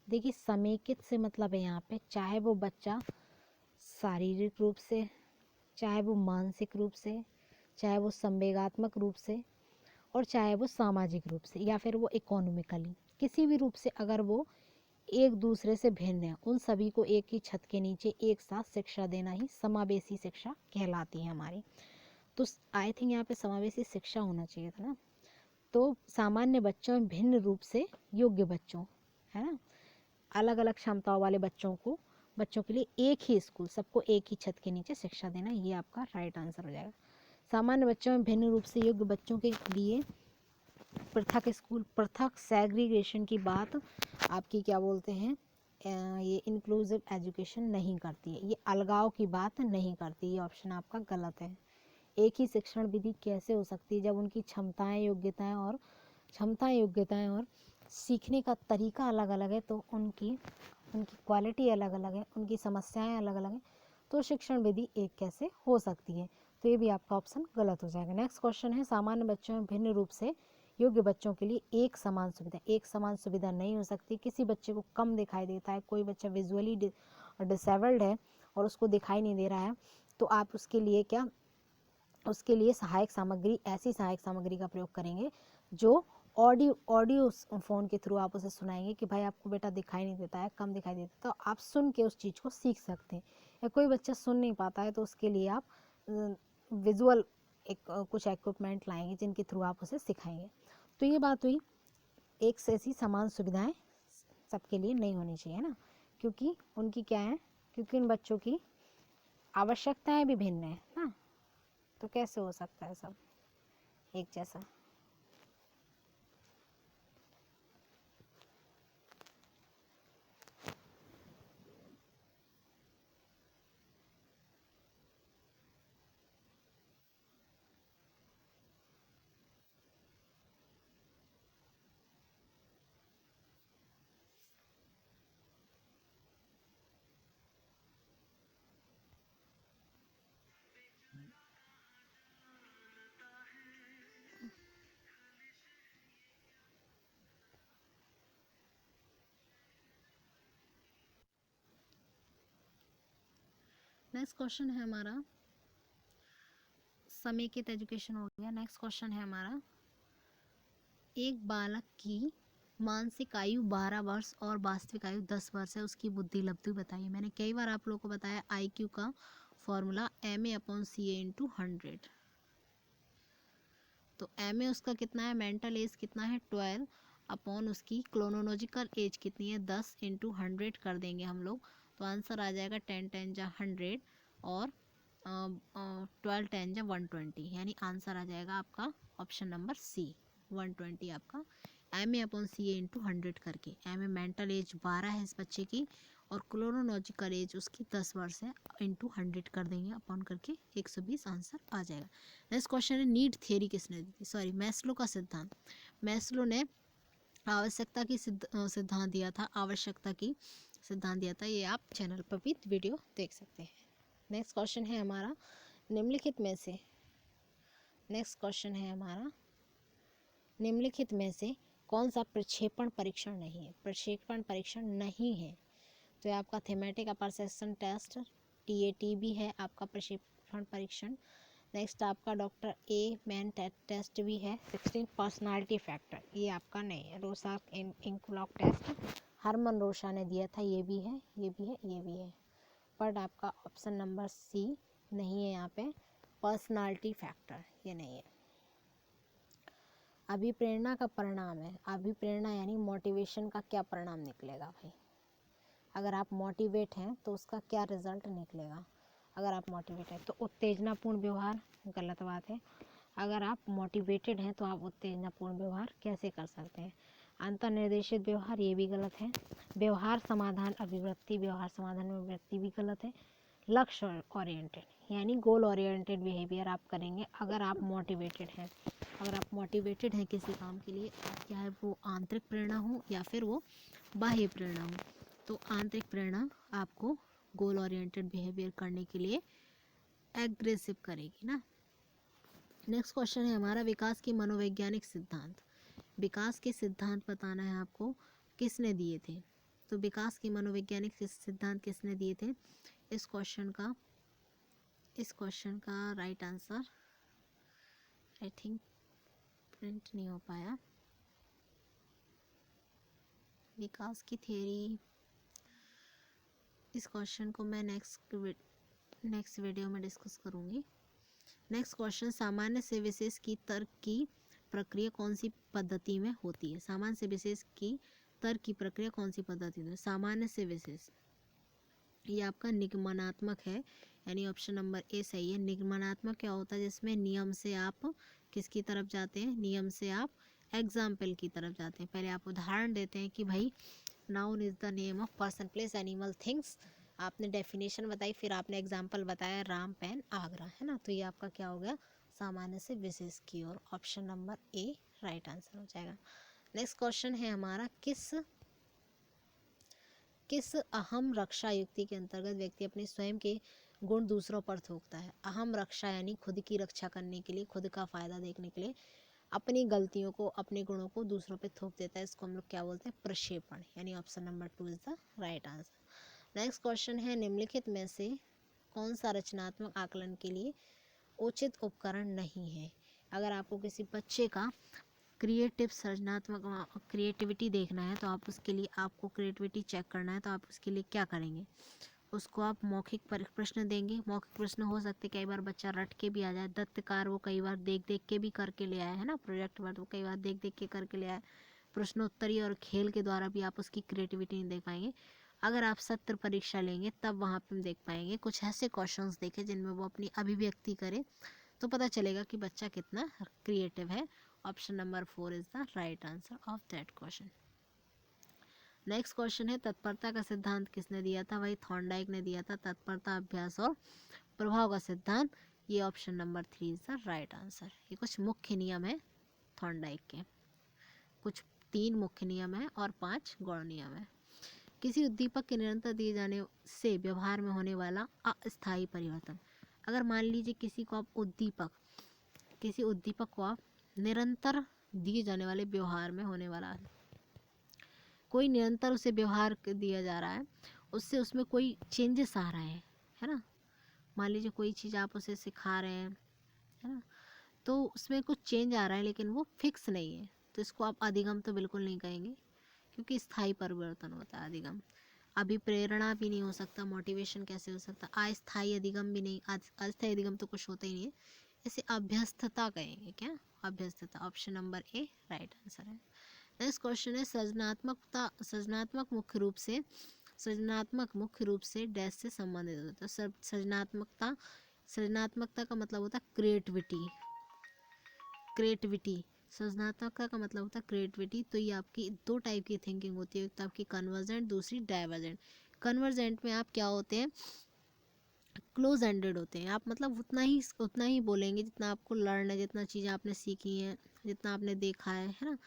Speaker 1: देखिए समेकित से मतलब है यहाँ पे चाहे वो बच्चा शारीरिक रूप से, चाहे वो मानसिक रूप से, चाहे वो संवेगात्मक रूप से, और चाहे वो सामाजिक रूप से, या फिर वो इकोनॉमिकली, किसी भी रूप से अगर वो एक दूसरे से भिन्न है, उन सभी को एक ही छत के नीचे एक साथ शिक्षा देना ही समावेशी शिक्षा कहलाती है हमारी। तो आई थिंक यहाँ पे समावेशी शिक्षा होना चाहिए था ना। तो सामान्य बच्चों में भिन्न रूप से योग्य बच्चों, है ना, अलग अलग क्षमताओं वाले बच्चों के लिए एक ही स्कूल, सबको एक ही छत के नीचे शिक्षा देना, ये आपका राइट आंसर हो जाएगा। सामान्य बच्चों में भिन्न रूप से योग्य बच्चों के लिए पृथक स्कूल, पृथक सेग्रीगेशन की बात आपकी क्या बोलते हैं, ये इंक्लूसिव एजुकेशन नहीं करती है, ये अलगाव की बात नहीं करती। ये ऑप्शन आपका गलत है। एक ही शिक्षण विधि कैसे हो सकती है जब उनकी क्षमताएं योग्यताएं और सीखने का तरीका अलग अलग है, तो उनकी क्वालिटी अलग अलग है, उनकी समस्याएं अलग अलग हैं, तो शिक्षण विधि एक कैसे हो सकती है। तो ये भी आपका ऑप्शन गलत हो जाएगा। नेक्स्ट क्वेश्चन है सामान्य बच्चों में भिन्न रूप से योग्य बच्चों के लिए एक समान सुविधा। एक समान सुविधा नहीं हो सकती, किसी बच्चे को कम दिखाई देता है, कोई बच्चा विजुअली डिसेबल्ड है और उसको दिखाई नहीं दे रहा है, तो आप उसके लिए सहायक सामग्री, ऐसी सहायक सामग्री का प्रयोग करेंगे जो ऑडियो फ़ोन के थ्रू आप उसे सुनाएंगे कि भाई आपको बेटा दिखाई नहीं देता है, कम दिखाई देता है, तो आप सुन के उस चीज़ को सीख सकते हैं। या कोई बच्चा सुन नहीं पाता है तो उसके लिए आप विजुअल कुछ इक्विपमेंट लाएंगे जिनके थ्रू आप उसे सिखाएंगे। तो ये बात हुई, एक से ऐसी समान सुविधाएं सबके लिए नहीं होनी चाहिए ना, क्योंकि उनकी क्या है, क्योंकि उन बच्चों की आवश्यकताएं भी भिन्न है ना, तो कैसे हो सकता है सब एक जैसा। नेक्स्ट क्वेश्चन है हमारा, समेकित एजुकेशन हो गया। नेक्स्ट क्वेश्चन है हमारा, एक बालक की मानसिक आयु 12 वर्ष और वास्तविक आयु 10 वर्ष है, उसकी बुद्धि लब्धि बताइए। मैंने कई बार आप लोगों को बताया IQ का फॉर्मूला MA/CA इंटू 100। तो MA उसका कितना है, मेंटल एज कितना है 12 अपॉन उसकी क्रोनोलॉजिकल एज कितनी है 10 इंटू 100 कर देंगे हम लोग, तो आंसर आ जाएगा 10 10 जा 100 और 12 10 जा 120, यानी आंसर आ जाएगा आपका ऑप्शन नंबर C 120 आपका MA/CA इंटू 100 करके। MA मेंटल एज 12 है इस बच्चे की और क्रोनोलॉजिकल एज उसकी 10 वर्ष है, इंटू 100 कर देंगे अपॉन करके 120 आंसर आ जाएगा। नेक्स्ट क्वेश्चन है नीड थियरी किसने दी थी, सॉरी मैस्लो का सिद्धांत। मैस्लो ने आवश्यकता की सिद्धांत दिया था, आवश्यकता की सिद्धांत दिया था, ये आप चैनल पर भी वीडियो देख सकते हैं। नेक्स्ट क्वेश्चन है हमारा निम्नलिखित में से, नेक्स्ट क्वेश्चन है हमारा निम्नलिखित में से कौन सा प्रक्षेपण परीक्षण नहीं है, प्रक्षेपण परीक्षण नहीं है। तो ये आपका थीमेटिक परसेप्शन टेस्ट TAT भी है आपका प्रक्षेपण परीक्षण। नेक्स्ट आपका डॉक्टर A मैन टेस्ट भी है। 16 पर्सनालिटी फैक्टर ये आपका नहीं है। रोसा इंकलॉक टेस्ट हरमन रोशा ने दिया था, ये भी है, ये भी है, ये भी है, बट आपका ऑप्शन नंबर C नहीं है यहाँ पे, पर्सनालिटी फैक्टर ये नहीं है। अभिप्रेरणा का परिणाम है, अभिप्रेरणा यानी मोटिवेशन का क्या परिणाम निकलेगा भाई, अगर आप मोटिवेट हैं तो उसका क्या रिजल्ट निकलेगा। अगर आप मोटिवेट हैं तो उत्तेजनापूर्ण व्यवहार गलत बात है, अगर आप मोटिवेटेड हैं तो आप उत्तेजनापूर्ण व्यवहार कैसे कर सकते हैं। अंतर्निर्देशित व्यवहार ये भी गलत है। व्यवहार समाधान अभिव्यक्ति, व्यवहार समाधान अभिव्यक्ति भी गलत है। लक्ष्य ओरिएंटेड यानी गोल ओरिएंटेड बिहेवियर आप करेंगे अगर आप मोटिवेटेड हैं। अगर आप मोटिवेटेड हैं किसी काम के लिए, चाहे वो आंतरिक प्रेरणा हो या फिर वो बाह्य प्रेरणा हो, तो आंतरिक प्रेरणा आपको गोल ओरिएंटेड बिहेवियर करने के लिए एग्रेसिव करेगी ना। नेक्स्ट क्वेश्चन है हमारा विकास के मनोवैज्ञानिक सिद्धांत। विकास के सिद्धांत बताना है आपको, किसने दिए थे। तो विकास के मनोवैज्ञानिक सिद्धांत किसने दिए थे। इस क्वेश्चन का right answer I think print नहीं हो पाया। विकास की थ्योरी, इस क्वेश्चन को मैं नेक्स्ट वीडियो में डिस्कस करूँगी। नेक्स्ट क्वेश्चन सामान्य से विशेष की तर्क की प्रक्रिया कौन सी पद्धति में होती है। सामान्य से विशेष की तर्क की प्रक्रिया कौन सी पद्धति में। सामान्य से विशेष ये आपका निगमनात्मक है, यानी ऑप्शन नंबर A सही है। निगमनात्मक क्या होता है, जिसमें नियम से आप किसकी तरफ जाते हैं, नियम से आप एग्जाम्पल की तरफ जाते हैं। पहले आप उदाहरण देते हैं कि भाई noun is the name of person place animal things, आपने डेफिनेशन बताई, फिर आपने एग्जाम्पल बताया राम पेन आगरा, है ना। तो ये आपका क्या हो गया, सामान्य से विशेष की ओर, option number A right answer हो जाएगा। नेक्स्ट क्वेश्चन है हमारा किस अहम रक्षा युक्ति के अंतर्गत व्यक्ति अपने स्वयं के गुण दूसरों पर थोपता है। अहम रक्षा यानी खुद की रक्षा करने के लिए, खुद का फायदा देखने के लिए अपनी गलतियों को, अपने गुणों को दूसरों पे थोप देता है, इसको हम लोग क्या बोलते हैं, प्रक्षेपण, यानी option number 2 is the right answer. Next question है निम्नलिखित में से कौन सा रचनात्मक आकलन के लिए उचित उपकरण नहीं है। अगर आपको किसी बच्चे का क्रिएटिविटी देखना है तो आप उसके लिए, आपको क्रिएटिविटी चेक करना है तो आप उसके लिए क्या करेंगे, उसको आप मौखिक प्रश्न देंगे। मौखिक प्रश्न हो सकते, कई बार बच्चा रट के भी आ जाए, दत्तकार वो कई बार देख देख के भी करके ले आया है ना, प्रोजेक्ट वर्क वो कई बार देख देख के करके ले आया। प्रश्नोत्तरी और खेल के द्वारा भी आप उसकी क्रिएटिविटी नहीं देख पाएंगे। अगर आप सत्र परीक्षा लेंगे तब वहाँ पे हम देख पाएंगे, कुछ ऐसे क्वेश्चंस देखे जिनमें वो अपनी अभिव्यक्ति करे, तो पता चलेगा कि बच्चा कितना क्रिएटिव है। Option number 4 is the right answer of that question. Next question है तत्परता का सिद्धांत किसने दिया था, वही थॉर्नडाइक ने दिया था। तत्परता, अभ्यास और प्रभाव का सिद्धांत, ये option number 3 is the right answer. ये कुछ मुख्य नियम है थॉर्नडाइक के, कुछ 3 मुख्य नियम है और 5 गौण नियम है। किसी उद्दीपक के निरंतर दिए जाने से व्यवहार में होने वाला अस्थायी परिवर्तन। अगर मान लीजिए किसी उद्दीपक को आप निरंतर दिए जाने वाले व्यवहार में होने वाला, कोई निरंतर उसे व्यवहार दिया जा रहा है, उससे उसमें कोई चेंजेस आ रहे हैं, है ना। मान लीजिए कोई चीज़ आप उसे सिखा रहे हैं, है ना, तो उसमें कुछ चेंज आ रहा है लेकिन वो फिक्स नहीं है, तो इसको आप अधिगम तो बिल्कुल नहीं कहेंगे। क्योंकि स्थायी परिवर्तन होता है अधिगम। अभिप्रेरणा भी नहीं हो सकता, मोटिवेशन कैसे हो सकता, अस्थायी अधिगम भी नहीं, अस्थायी अधिगम तो कुछ होता ही नहीं है। इसे अभ्यस्तता कहेंगे। क्या? अभ्यस्तता। Option number A right answer है। नेक्स्ट क्वेश्चन है सृजनात्मकता। सृजनात्मक मुख्य रूप से डैश से संबंधित होता है। सृजनात्मकता का मतलब होता है क्रिएटिविटी। सृजनात्मकता का मतलब होता है क्रिएटिविटी। तो ये आपकी दो टाइप की थिंकिंग होती है, एक तो आपकी कन्वर्जेंट, दूसरी डाइवर्जेंट। कन्वर्जेंट में आप क्या होते हैं, क्लोज एंडेड होते हैं। आप मतलब उतना ही बोलेंगे जितना आपको लर्न है, जितना चीज़ें आपने सीखी हैं, जितना आपने देखा है ना।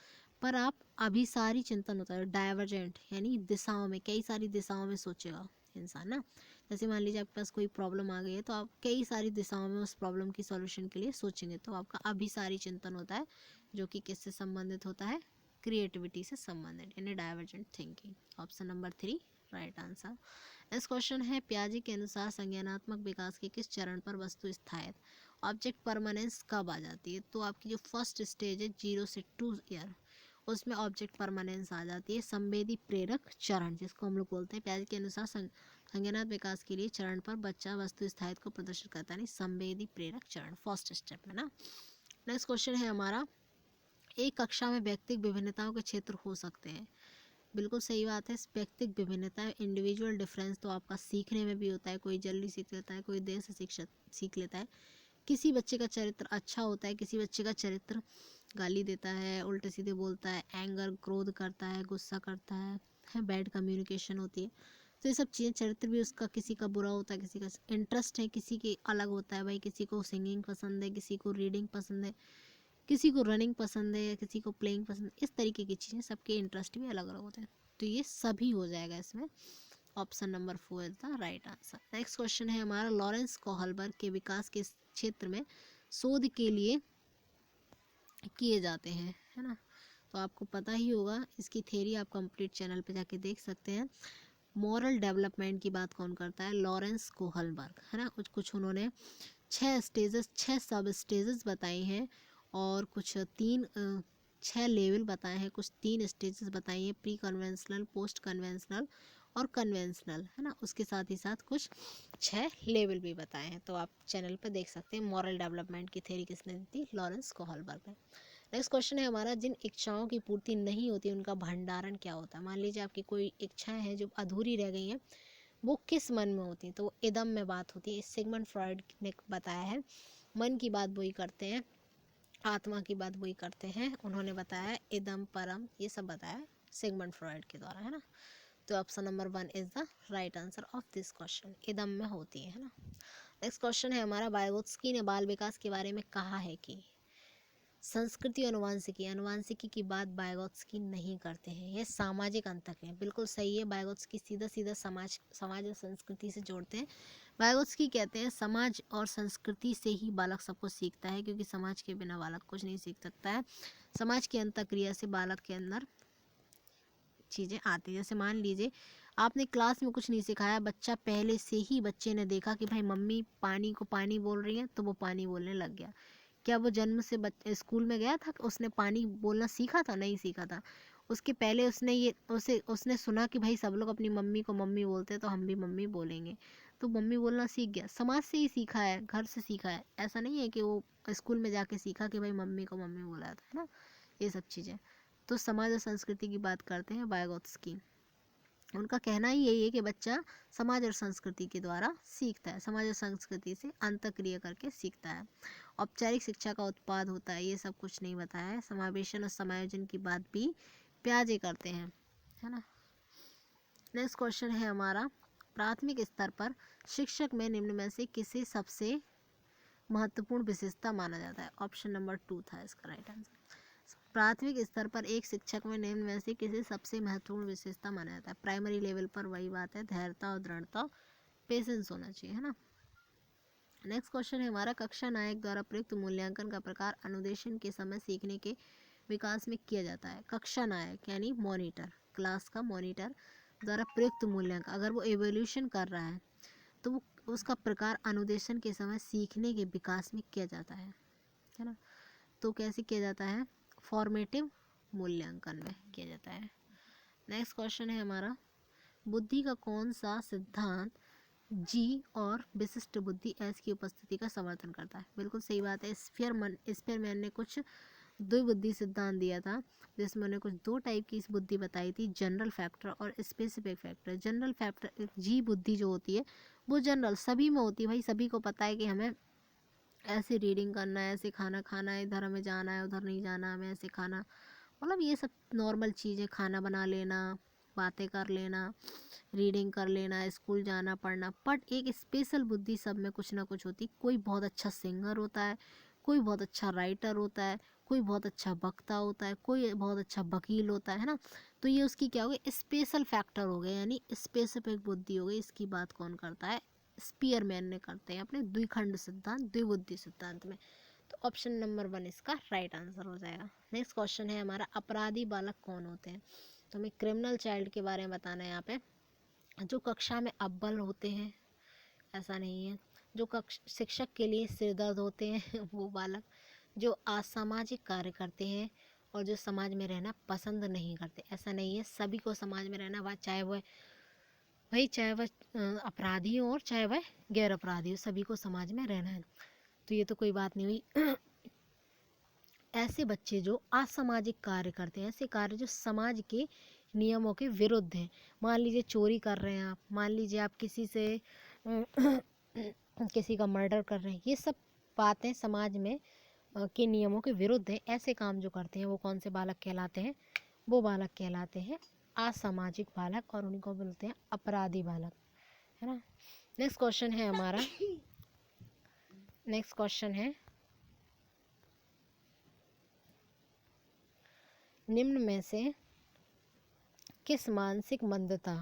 Speaker 1: पर आप अभिसारी चिंतन होता है। डाइवर्जेंट यानी दिशाओं में, कई सारी दिशाओं में सोचेगा इंसान ना। जैसे मान लीजिए आपके पास कोई प्रॉब्लम आ गई है, तो आप कई सारी दिशाओं में उस प्रॉब्लम की सॉल्यूशन के लिए सोचेंगे, तो आपका अभिसारी चिंतन होता है, जो कि किससे संबंधित होता है, क्रिएटिविटी से संबंधित, यानी divergent thinking. Option number 3 right answer. Next question है पियाजे के अनुसार संज्ञानात्मक विकास के किस चरण पर वस्तु स्थायित्व, ऑब्जेक्ट परमानेंस कब आ जाती है। तो आपकी जो फर्स्ट स्टेज है 0 से 2 ईयर, उसमें ऑब्जेक्ट परमानेंस आ जाती है। संवेदी प्रेरक चरण, जिसको हम लोग बोलते हैं, पियाजे के अनुसार संज्ञानात्मक विकास के लिए चरण पर बच्चा वस्तु स्थायित्व को प्रदर्शित करता है, संवेदी प्रेरक चरण फर्स्ट स्टेप में ना। नेक्स्ट क्वेश्चन है हमारा, एक कक्षा में व्यक्तिगत विभिन्नताओं के क्षेत्र हो सकते हैं। बिल्कुल सही बात है। व्यक्तिगत विभिन्नता, इंडिविजुअल डिफरेंस तो आपका सीखने में भी होता है, कोई जल्दी सीख लेता है, कोई देर से सीख लेता है। किसी बच्चे का चरित्र अच्छा होता है, किसी बच्चे का चरित्र गाली देता है, उल्टे सीधे बोलता है, एंगर क्रोध करता है, गुस्सा करता है, बैड कम्युनिकेशन होती है। तो ये सब चीज़ें, चरित्र भी उसका किसी का बुरा होता है, किसी का इंटरेस्ट है, किसी के अलग होता है भाई, किसी को सिंगिंग पसंद है, किसी को रीडिंग पसंद है, किसी को रनिंग पसंद है, किसी को प्लेइंग पसंद है। इस तरीके की चीज़ें, सबके इंटरेस्ट भी अलग अलग होते हैं, तो ये सभी हो जाएगा इसमें। Option number 4 is the right answer. Next question है हमारा, लॉरेंस कोहलबर्ग के विकास के क्षेत्र में शोध के लिए किए जाते हैं, है ना। तो आपको पता ही होगा, इसकी थ्योरी आप कंप्लीट चैनल पे जाके देख सकते हैं। मॉरल डेवलपमेंट की बात कौन करता है, लॉरेंस कोहलबर्ग, है ना। कुछ उन्होंने 6 सब स्टेजेस बताई हैं, और कुछ 6 लेवल बताए हैं, कुछ 3 स्टेजेस बताई हैं, प्री कन्वेंशनल, पोस्ट कन्वेंशनल और कन्वेंशनल, है ना। उसके साथ ही साथ कुछ 6 लेवल भी बताए हैं, तो आप चैनल पर देख सकते हैं। मॉरल डेवलपमेंट की थ्योरी किसने दी थी, लॉरेंस कोहलबर्ग ने। नेक्स्ट क्वेश्चन है हमारा, जिन इच्छाओं की पूर्ति नहीं होती उनका भंडारण क्या होता है। मान लीजिए आपकी कोई इच्छाएं हैं जो अधूरी रह गई हैं, वो किस मन में होती हैं, तो वो इदम में बात होती है। सिगमंड फ्रॉइड ने बताया है, मन की बात वही करते हैं, आत्मा की बात वही करते हैं। उन्होंने बताया इदम परम, ये सब बताया सिगमंड फ्रॉइड के द्वारा, है ना। तो option number 1 is the right answer of this question, इदम में होती है ना। नेक्स्ट क्वेश्चन है हमारा, वाइगोत्स्की ने बाल विकास के बारे में कहा है कि संस्कृति और अनुवांशिकी की बात वाइगोत्स्की नहीं करते हैं, ये सामाजिक अंतर है। बिल्कुल सही है, वाइगोत्स्की सीधा सीधा समाज और संस्कृति से जोड़ते हैं। वाइगोत्स्की कहते हैं समाज और संस्कृति से ही बालक सबको सीखता है, क्योंकि समाज के बिना बालक कुछ नहीं सीख सकता है। समाज की अंतःक्रिया से बालक के अंदर चीज़ें आती हैं। जैसे मान लीजिए आपने क्लास में कुछ नहीं सिखाया, बच्चा पहले से ही बच्चे ने देखा कि भाई मम्मी पानी को पानी बोल रही है, तो वो पानी बोलने लग गया। क्या वो जन्म से स्कूल में गया था, उसने पानी बोलना सीखा था? नहीं सीखा था। उसके पहले उसने सुना कि भाई सब लोग अपनी मम्मी को मम्मी बोलते हैं, तो हम भी मम्मी बोलेंगे, तो मम्मी बोलना सीख गया। समाज से ही सीखा है, घर से सीखा है। ऐसा नहीं है कि वो स्कूल में जाके सीखा कि भाई मम्मी को मम्मी बोला था, है ना। ये सब चीज़ें तो समाज और संस्कृति की बात करते हैं वाइगोत्स्की। उनका कहना ही यही है कि बच्चा समाज और संस्कृति के द्वारा सीखता है, समाज और संस्कृति से अंतःक्रिया करके सीखता है। औपचारिक शिक्षा का उत्पाद होता है, ये सब कुछ नहीं बताया है। समावेशन और समायोजन की बात भी पियाजे करते हैं, है ना। नेक्स्ट क्वेश्चन है हमारा, प्राथमिक स्तर पर शिक्षक में निम्न में से किसे सबसे महत्वपूर्ण विशेषता माना जाता है। ऑप्शन नंबर 2 था इसका राइट आंसर। प्राथमिक स्तर पर एक शिक्षक में निम्न में से किसे सबसे महत्वपूर्ण विशेषता माना जाता है। प्राइमरी लेवल पर वही बात है, धैर्यता और दृढ़ता, पेशेंस होना चाहिए, है ना। नेक्स्ट क्वेश्चन है हमारा, कक्षा नायक द्वारा प्रयुक्त मूल्यांकन का प्रकार अनुदेशन के समय सीखने के विकास में किया जाता है। कक्षा नायक यानी मॉनिटर, क्लास का मॉनिटर द्वारा प्रयुक्त मूल्यांकन, अगर वो एवोल्यूशन कर रहा है तो वो उसका प्रकार अनुदेशन के समय सीखने के विकास में किया जाता है ना। तो कैसे किया जाता है, फॉर्मेटिव मूल्यांकन में किया जाता है। नेक्स्ट क्वेश्चन है हमारा, बुद्धि का कौन सा सिद्धांत जी और विशिष्ट बुद्धि एस की उपस्थिति का समर्थन करता है? बिल्कुल सही बात है। स्पीयरमैन ने कुछ द्विबुद्धि सिद्धांत दिया था, जिसमें उन्होंने कुछ दो टाइप की इस बुद्धि बताई थी, जनरल फैक्टर और specific factor. General factor G बुद्धि जो होती है वो जनरल सभी में होती है, भाई सभी को पता है कि हमें ऐसे रीडिंग करना है, ऐसे खाना खाना है, इधर हमें जाना है, उधर नहीं जाना, हमें ऐसे खाना, मतलब ये सब नॉर्मल चीज़ें, खाना बना लेना, बातें कर लेना, रीडिंग कर लेना, स्कूल जाना, पढ़ना। बट एक स्पेशल बुद्धि सब में कुछ ना कुछ होती। कोई बहुत अच्छा सिंगर होता है, कोई बहुत अच्छा राइटर होता है, कोई बहुत अच्छा वक्ता होता है, कोई बहुत अच्छा वकील होता है ना। तो ये उसकी क्या हो गई, स्पेशल फैक्टर हो गए, यानी स्पेसिफिक बुद्धि हो गई। इसकी बात कौन करता है? स्पीयरमैन ने करते हैं अपने द्विखंड सिद्धांत, द्विबुद्धि सिद्धांत में। तो ऑप्शन नंबर 1 इसका राइट आंसर हो जाएगा। नेक्स्ट क्वेश्चन है हमारा, अपराधी बालक कौन होते हैं? तो हमें क्रिमिनल चाइल्ड के बारे में बताना है यहाँ पे। जो कक्षा में अव्वल होते हैं, ऐसा नहीं है। जो शिक्षक के लिए सिरदर्द होते हैं वो बालक। जो असामाजिक कार्य करते हैं और जो समाज में रहना पसंद नहीं करते, ऐसा नहीं है। सभी को समाज में रहना, चाहे वह अपराधी हो और चाहे वह गैर अपराधी हो, सभी को समाज में रहना है। तो ये तो कोई बात नहीं हुई। ऐसे बच्चे जो असामाजिक कार्य करते हैं, ऐसे कार्य जो समाज के नियमों के विरुद्ध हैं, मान लीजिए चोरी कर रहे हैं आप, मान लीजिए आप किसी से किसी का मर्डर कर रहे हैं, ये सब बातें समाज में के नियमों के विरुद्ध हैं। ऐसे काम जो करते हैं वो कौन से बालक कहलाते हैं? वो बालक कहलाते हैं असामाजिक बालक, और उनको बोलते हैं अपराधी बालक, है ना। नेक्स्ट क्वेश्चन है हमारा, नेक्स्ट क्वेश्चन है, निम्न में से किस मानसिक मंदता,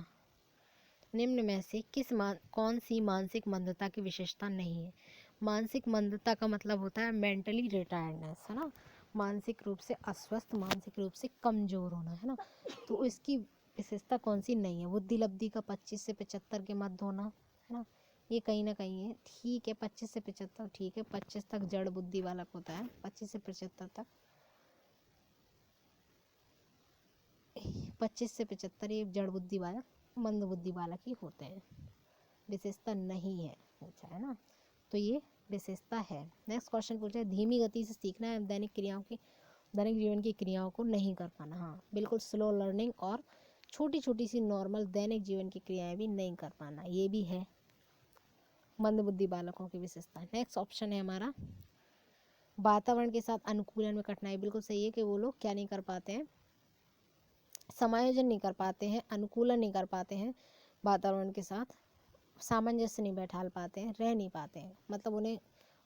Speaker 1: निम्न में से कौन सी मानसिक मंदता की विशेषता नहीं है? मानसिक मंदता का मतलब होता है मेंटली रिटायर्डनेस, है ना, मानसिक रूप से अस्वस्थ, मानसिक रूप से कमजोर होना, है ना। तो इसकी विशेषता कौन सी नहीं है? बुद्धि लब्धि का 25 से 75 के मध्य होना, है ना, ये कहीं ना कहीं है। ठीक है, 25 से 75 ठीक है, 25 तक जड़ बुद्धि बालक होता है, 25 से 75 तक, 25 से 75 ये जड़ बुद्धि बालक, मंद बुद्धि बालक ही होते हैं। विशेषता नहीं है पूछा है ना, तो ये विशेषता है। नेक्स्ट क्वेश्चन पूछा है, धीमी गति से सीखना है, दैनिक जीवन की क्रियाओं को नहीं कर पाना। हाँ बिल्कुल, स्लो लर्निंग और छोटी छोटी सी नॉर्मल दैनिक जीवन की क्रियाएं भी नहीं कर पाना, ये भी है मंद बुद्धि बालकों की विशेषता। नेक्स्ट ऑप्शन है हमारा, वातावरण के साथ अनुकूलन में कठिनाई। बिल्कुल सही है कि वो लोग क्या नहीं कर पाते हैं, समायोजन नहीं कर पाते हैं, अनुकूलन नहीं कर पाते हैं, वातावरण के साथ सामंजस्य नहीं बैठा पाते हैं, रह नहीं पाते हैं। मतलब उन्हें,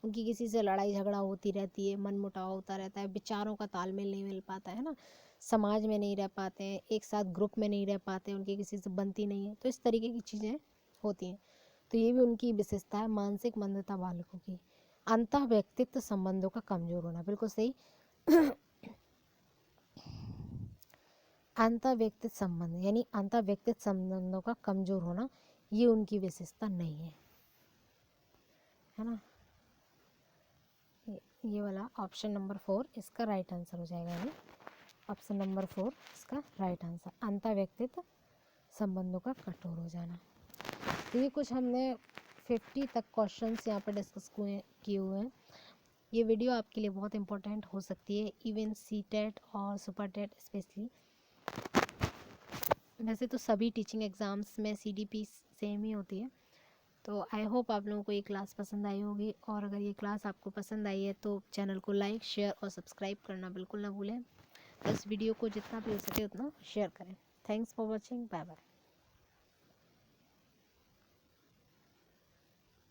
Speaker 1: उनकी किसी से लड़ाई झगड़ा होती रहती है, मनमुटाव होता रहता है, विचारों का तालमेल नहीं मिल पाता है ना, समाज में नहीं रह पाते हैं, एक साथ ग्रुप में नहीं रह पाते, उनकी किसी से बनती नहीं है। तो इस तरीके की चीज़ें होती हैं। तो ये भी उनकी विशेषता है मानसिक मंदता बालकों की। अंतः व्यक्तित्व संबंधों का कमजोर होना, बिल्कुल सही। अंतः व्यक्तित्व संबंध यानी अंतः व्यक्तित्व संबंधों का कमजोर होना, ये उनकी विशेषता नहीं है ना। ये वाला ऑप्शन नंबर 4 इसका राइट आंसर हो जाएगा। ये ऑप्शन नंबर 4 इसका राइट आंसर, अंतः व्यक्तित्व संबंधों का कठोर हो जाना। तो ये कुछ हमने 50 तक क्वेश्चंस यहाँ पर डिस्कस किए हुए हैं। ये वीडियो आपके लिए बहुत इंपॉर्टेंट हो सकती है, इवन सीटेट और सुपर टेट स्पेशली। वैसे तो सभी टीचिंग एग्ज़ाम्स में CDP सेम ही होती है। तो आई होप आप लोगों को ये क्लास पसंद आई होगी, और अगर ये क्लास आपको पसंद आई है तो चैनल को लाइक, शेयर और सब्सक्राइब करना बिल्कुल ना भूलें। इस वीडियो को जितना भी हो सके उतना शेयर करें। Thanks for watching, bye bye.